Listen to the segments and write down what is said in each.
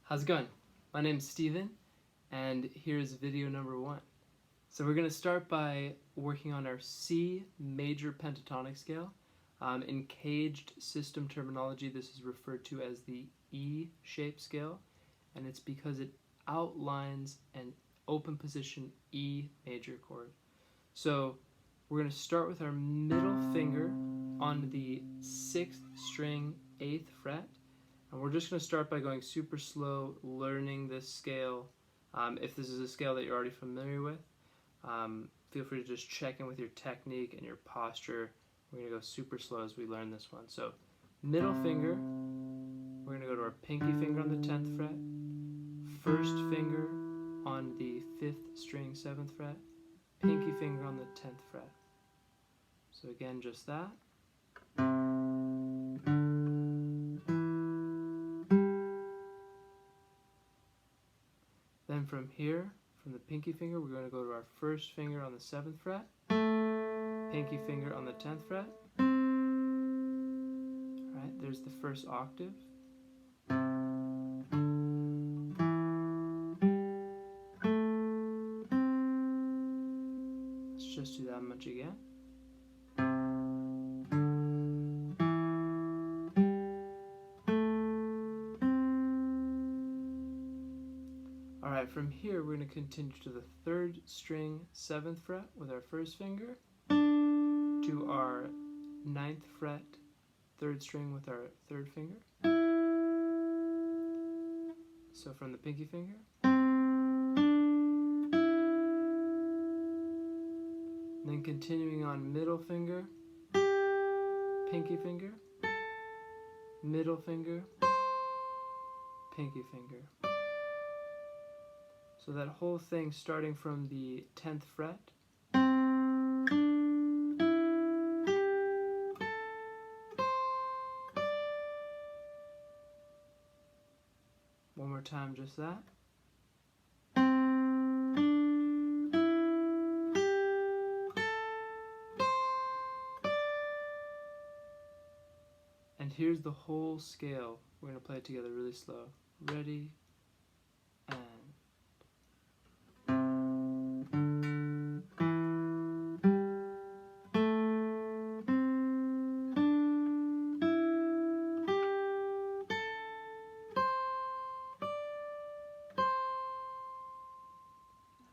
How's it going? My name's Steven, and here's video number 1. So we're going to start by working on our C major pentatonic scale. In Encaged system terminology, this is referred to as the E-shaped scale, and it's because it outlines an open position E major chord. So we're going to start with our middle finger on the 6th string, 8th fret. And we're just going to start by going super slow, learning this scale. If this is a scale that you're already familiar with, feel free to just check in with your technique and your posture. We're going to go super slow as we learn this one. So middle finger, we're going to go to our pinky finger on the 10th fret, first finger on the 5th string, 7th fret, pinky finger on the 10th fret. So again, just that. Then from here, from the pinky finger, we're going to go to our first finger on the 7th fret, pinky finger on the 10th fret. Alright, there's the first octave. Let's just do that much again. Alright, from here we're going to continue to the 3rd string, 7th fret with our first finger, to our 9th fret, 3rd string with our 3rd finger. So from the pinky finger. Then continuing on middle finger, pinky finger, middle finger, pinky finger. So that whole thing starting from the 10th fret. One more time, just that. And here's the whole scale. We're going to play it together really slow. Ready, and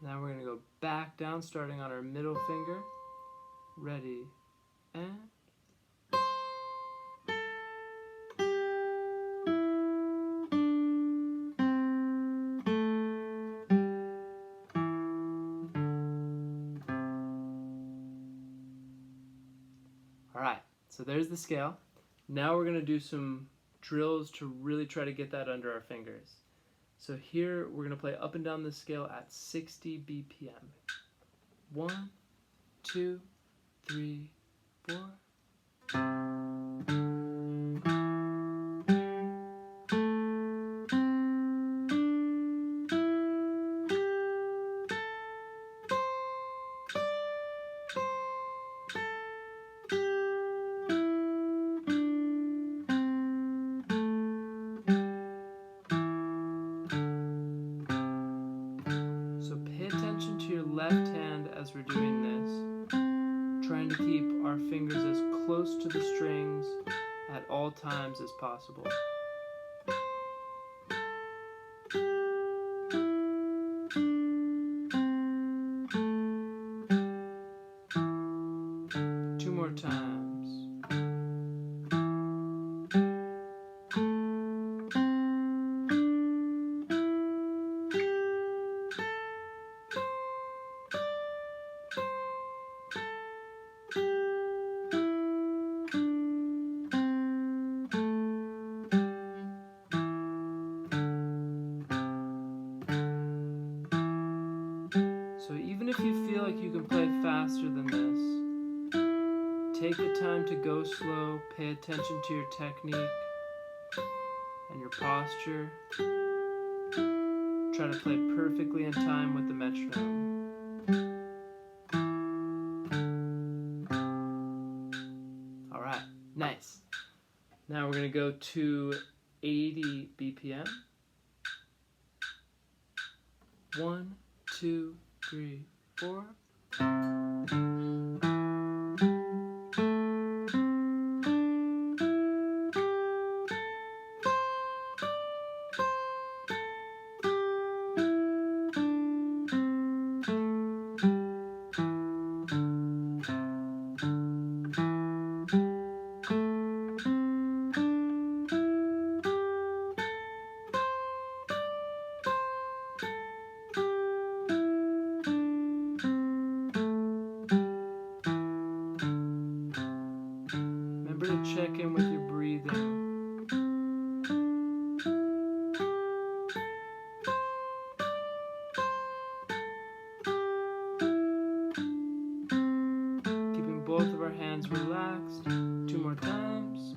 now we're going to go back down, starting on our middle finger. Ready, and alright, so there's the scale. Now we're going to do some drills to really try to get that under our fingers. So here we're going to play up and down the scale at 60 BPM. 1, 2, 3, 4. Left hand as we're doing this, trying to keep our fingers as close to the strings at all times as possible. Two more times. So even if you feel like you can play faster than this, take the time to go slow, pay attention to your technique and your posture. Try to play perfectly in time with the metronome. Alright, nice. Now we're going to go to 80 BPM. 1, 2, 3, 4. Remember to check in with your breathing. Keeping both of our hands relaxed. 2 more times.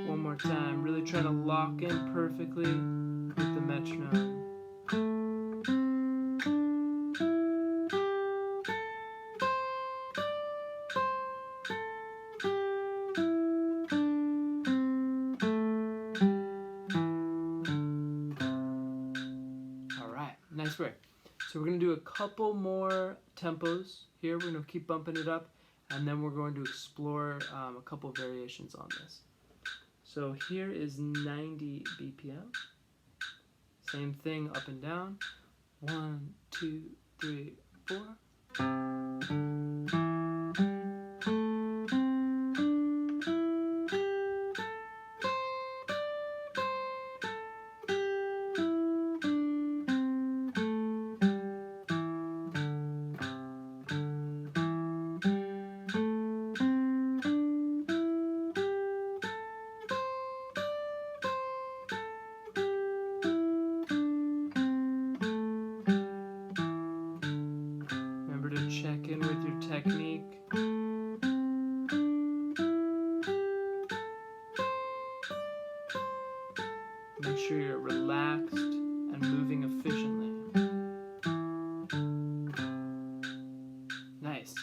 One more time. Really trying to lock in perfectly with the metronome. Nice work. So we're going to do a couple more tempos here. We're going to keep bumping it up, and then we're going to explore a couple variations on this. So here is 90 BPM. Same thing, up and down. 1, 2, 3, 4. Check in with your technique. Make sure you're relaxed and moving efficiently. Nice.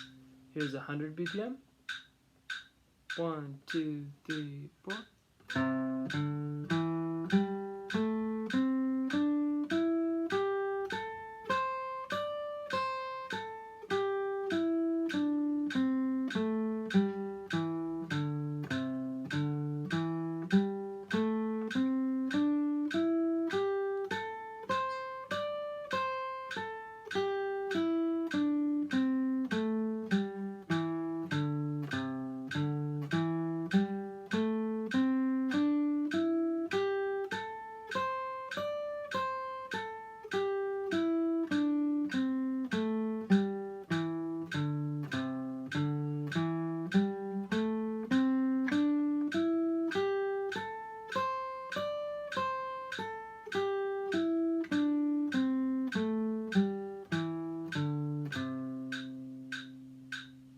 Here's 100 BPM. 1, 2, 3, 4.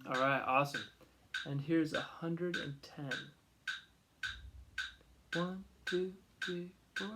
Alright, awesome. And here's 110. 1, 2, 3, 4.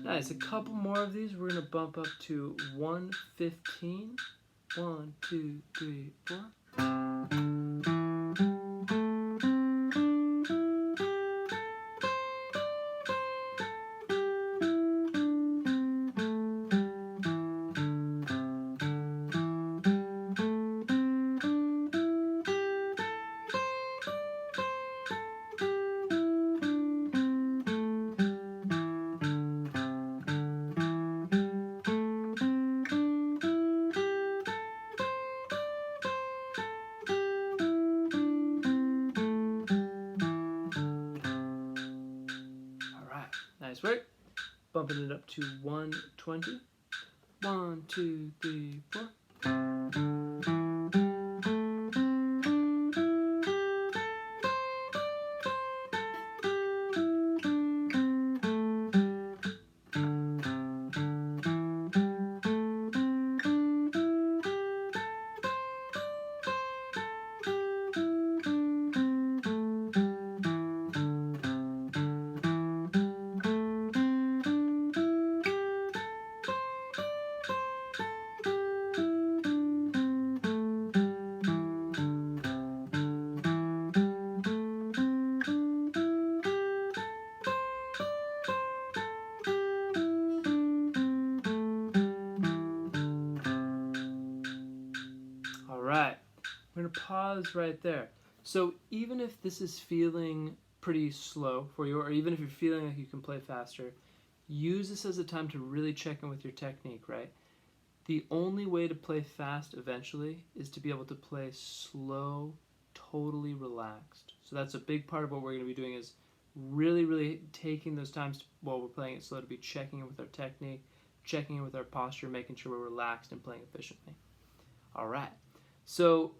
Nice, a couple more of these. We're going to bump up to 115. 1, 2, 3, 4. Nice work. Bumping it up to 120. 1, 2, 3, 4. Alright, we're going to pause right there. So even if this is feeling pretty slow for you, or even if you're feeling like you can play faster, use this as a time to really check in with your technique, right? The only way to play fast eventually is to be able to play slow, totally relaxed. So that's a big part of what we're going to be doing, is really taking those times while we're playing it slow to be checking in with our technique, checking in with our posture, making sure we're relaxed and playing efficiently. Alright, so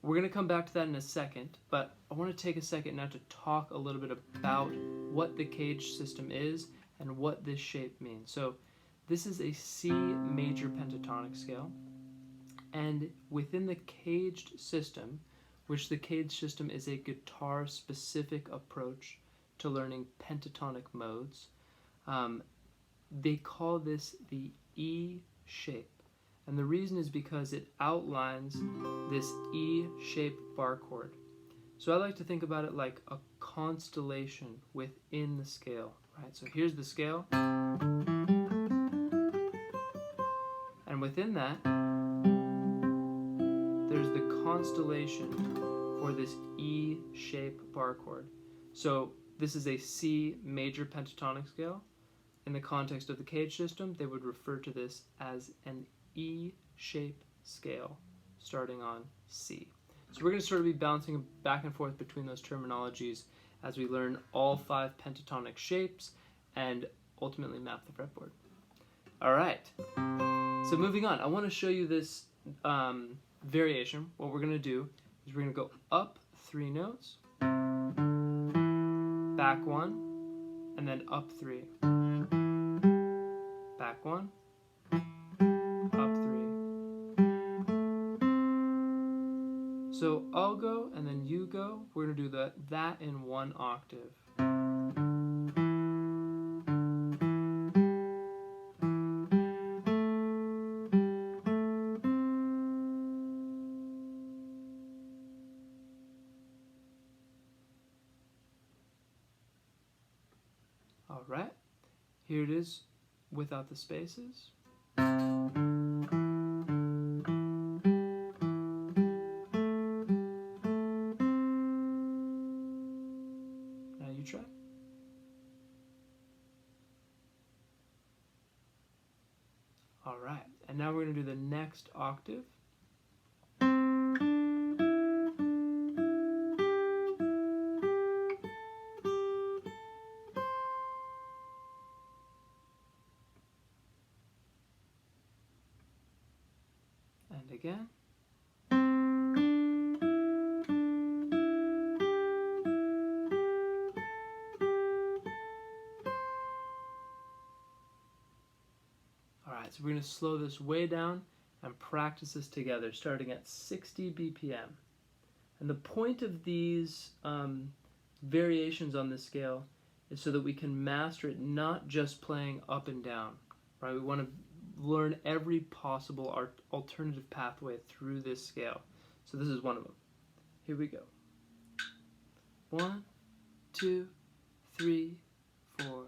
we're going to come back to that in a second, but I want to take a second now to talk a little bit about what the caged system is and what this shape means. So this is a C major pentatonic scale, and within the caged system, which the caged system is a guitar-specific approach to learning pentatonic modes, they call this the E shape. And the reason is because it outlines this E-shaped bar chord. So I like to think about it like a constellation within the scale, right? So here's the scale. And within that, there's the constellation for this E-shaped bar chord. So this is a C major pentatonic scale. In the context of the caged system, they would refer to this as an E-shaped scale starting on C. So we're going to sort of be bouncing back and forth between those terminologies as we learn all 5 pentatonic shapes and ultimately map the fretboard. All right, so moving on, I want to show you this variation. What we're going to do is we're going to go up 3 notes, back 1, and then up 3. Back 1, up 3. So I'll go and then you go. We're going to do that in 1 octave. All right, here it is without the spaces. Now you try. All right, and now we're going to do the next octave. And again. Alright, so we're going to slow this way down and practice this together, starting at 60 BPM. And the point of these variations on this scale is so that we can master it, not just playing up and down, right? We want to learn every possible alternative pathway through this scale. So this is one of them. Here we go. 1, 2, 3, 4.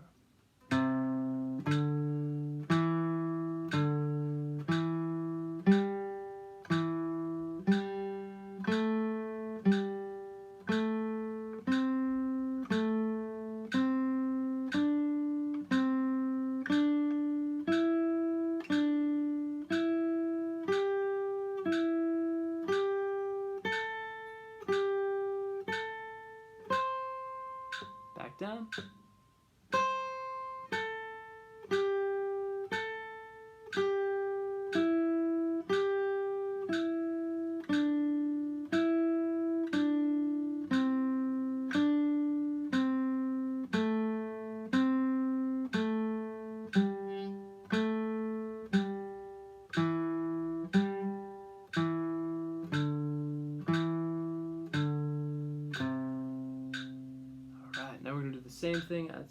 Back down.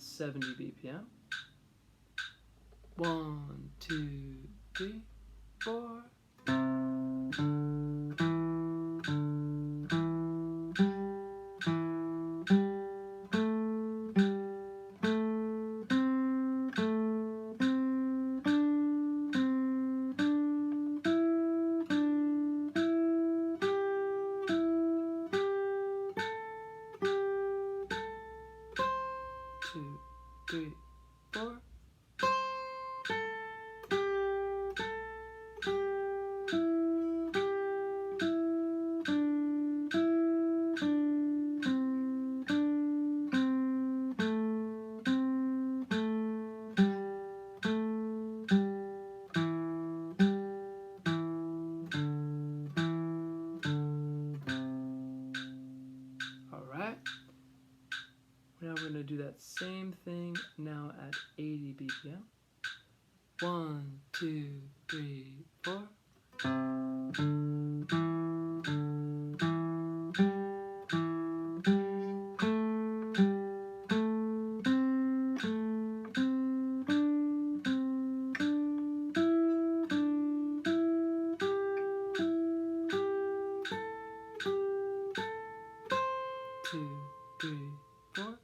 70 BPM. 1, 2, 3, 4. 2, 3, 4. Alright, now we're going to do that same thing now at 80 BPM. 1, 2, 3, 4. Two, three, four.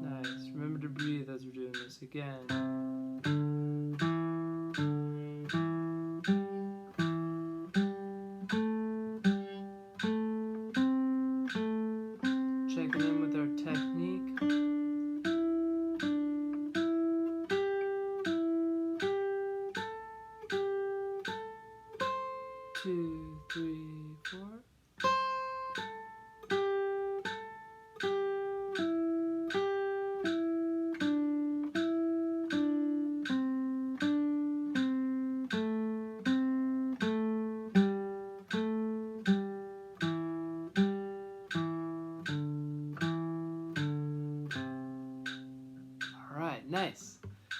Nice. Remember to breathe as we're doing this again. Checking in with our technique. Two, three, four. Alright, nice.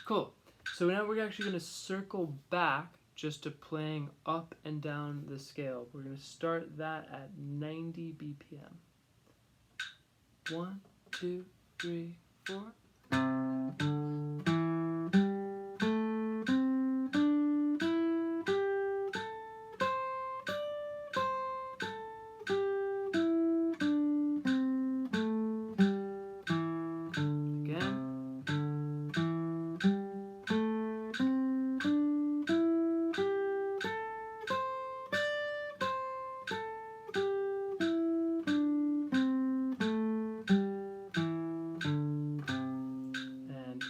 Cool. So now we're actually going to circle back just to playing up and down the scale. We're going to start that at 90 BPM. 1, 2, 3, 4.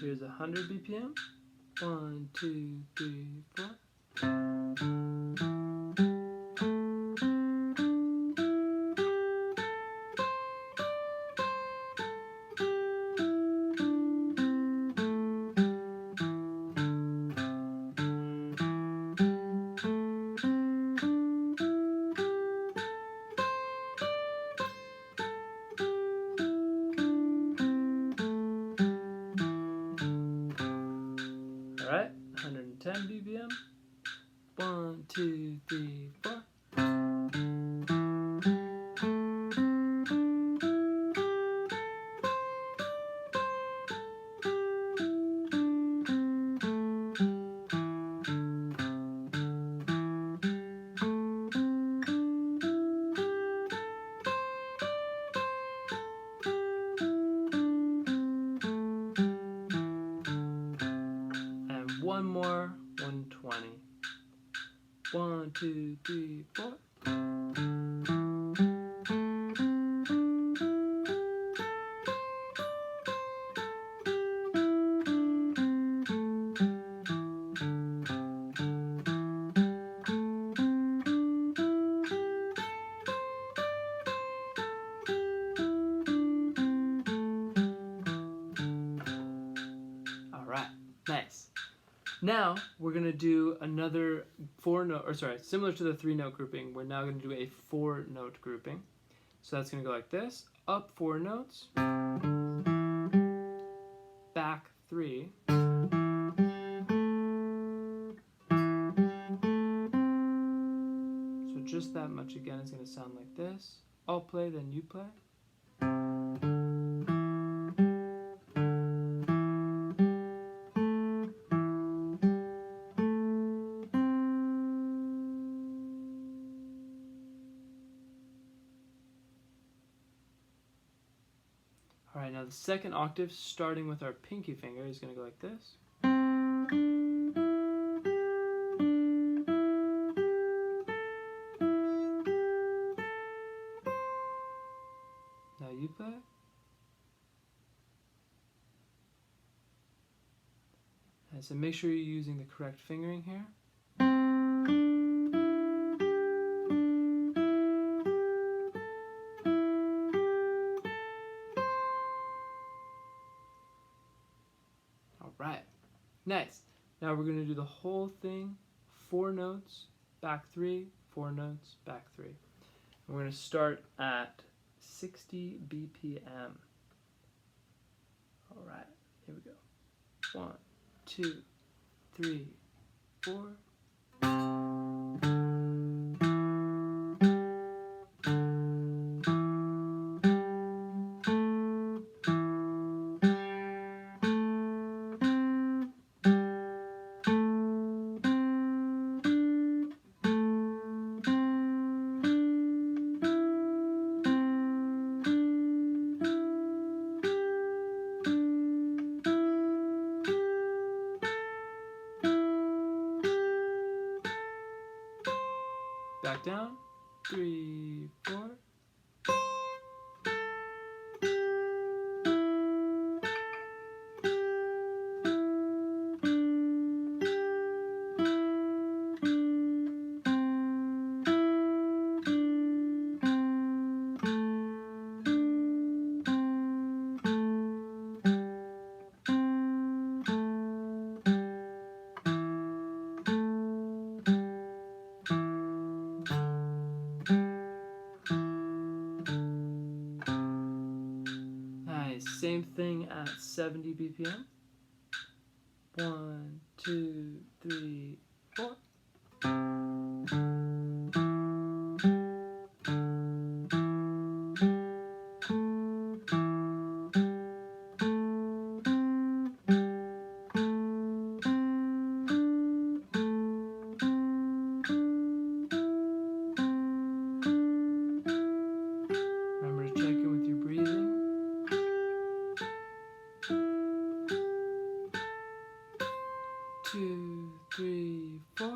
Here's 100 BPM. 1, 2, 3, 4. Alright, 110 BPM. 1, 2, 3, 4. One more, 120. 1, 2, 3, 4. All right, nice. Now we're going to do another similar to the 3-note grouping, we're now going to do a 4-note grouping. So that's going to go like this. Up 4 notes, back 3, so just that much again is going to sound like this. I'll play, then you play. Alright, now the second octave, starting with our pinky finger, is going to go like this. Now you play. And so make sure you're using the correct fingering here. Alright, nice. Now we're going to do the whole thing, 4 notes, back 3, 4 notes, back 3. And we're going to start at 60 BPM. Alright, here we go. 1, 2, 3, 4. Back down, 3, 4. Same thing at 70 BPM. 1, 2, 3, 4. Remember to check in with your breathing. 2, 3, 4.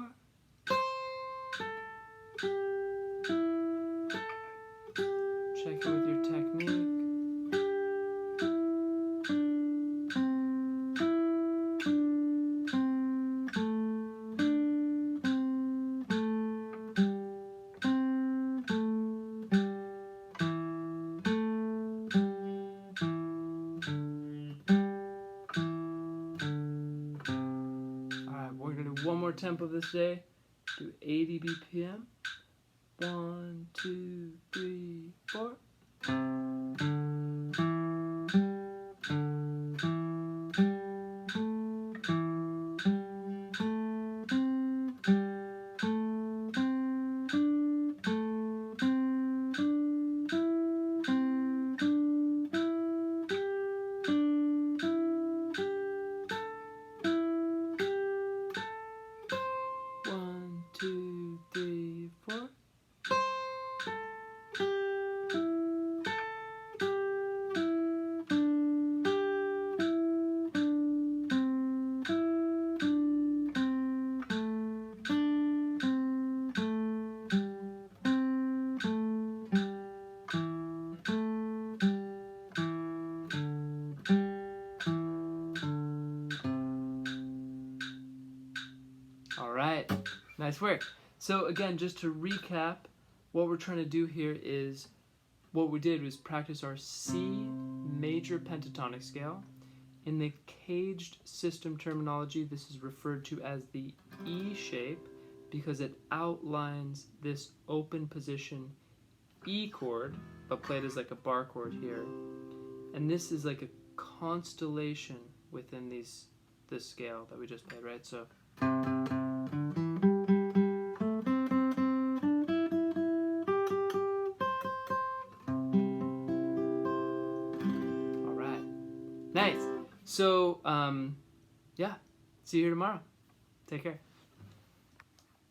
Check in with your technique. One more tempo this day. Do 80 BPM. 1, 2, 3, 4. Alright, nice work. So again, just to recap, what we're trying to do here is, what we did was practice our C major pentatonic scale. In the caged system terminology, this is referred to as the E shape because it outlines this open position E chord, but played as like a bar chord here. And this is like a constellation within this scale that we just played, right? So all right, nice. So yeah, see you here tomorrow. Take care.